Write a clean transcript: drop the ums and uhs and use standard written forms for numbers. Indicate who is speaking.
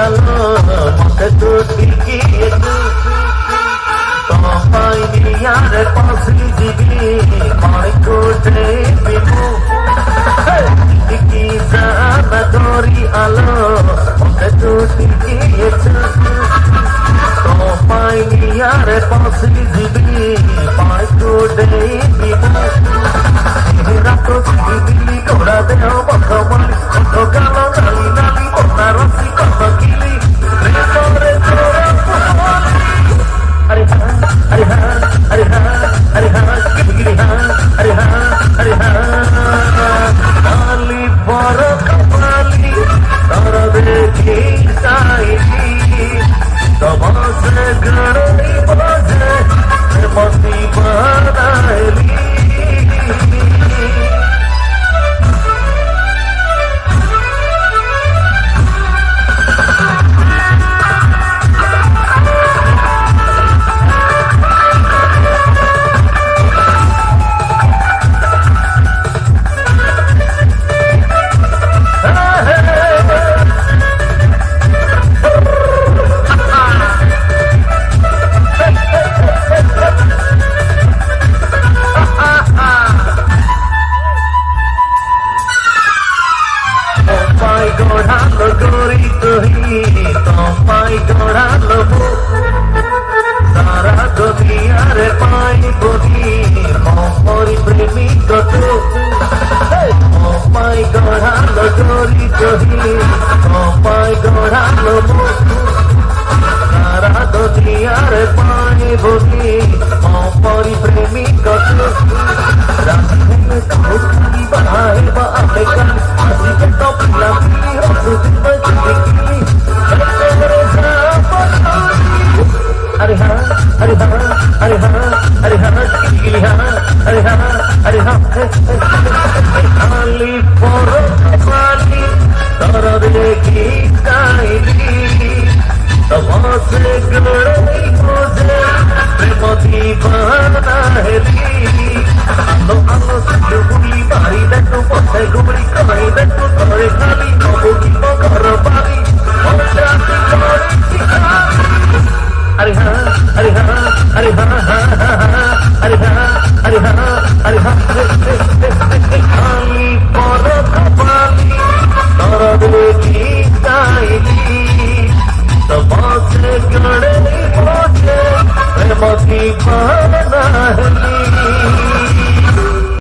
Speaker 1: আলো মতে তো টিকিয়ে তোমায় নিয়ার পাশে দিবি মাই কোটে বিমু কি জানা দরি আলো মতে তো টিকিয়ে তোমায় নিয়ার পাশে দিবি মাই কোটে বিমু রাত দিবি ঘোড়া দেহ বন্ধমালি বন্ধ কালো নালি নালি বন্যা রসি কত কিলি রে अरे हाँ अरे हाँ अरे हाँ अरे हाँ गिरी हाँ अरे हाँ अरे हाँ काली बरो कपाली तारा देखी साईली तमाशे गड़नी बाजे मस्ती बनाली গড়ালো গরি তহি তোমায় গড়ালো সারা দুনিয়ার পাই বহি মরি প্রেমিক তোমায় গড়ালো গরি তহি তোমায় গড়ালো সারা দুনিয়ার পাই বহি মরি প্রেমিক রাধে কাউরি বাহাই বা আমেকান হাসি কে তো পিলা अरे हाँ अरे हाँ अरे हाँ अरे हाँ गिली हाँ अरे हाँ अरे हाँ खाली पोरो खाली तारा देखी काईली तमाशे गड़नी मुझे प्रेम दीवाना है आलो आलो सजो गुली मारी दट्टू पछे गुबड़ी कमाई दट्टू तोरे खाली नबुकी घर बारी अरे हाँ अरे हाँ अरे हाँ हाँ हाँ हाँ अरे हाँ अरे हाँ अरे हाँ खाली परो कपाली तारा देखी काईली तमाशे गड़नी मुझे प्रेम दीवाना है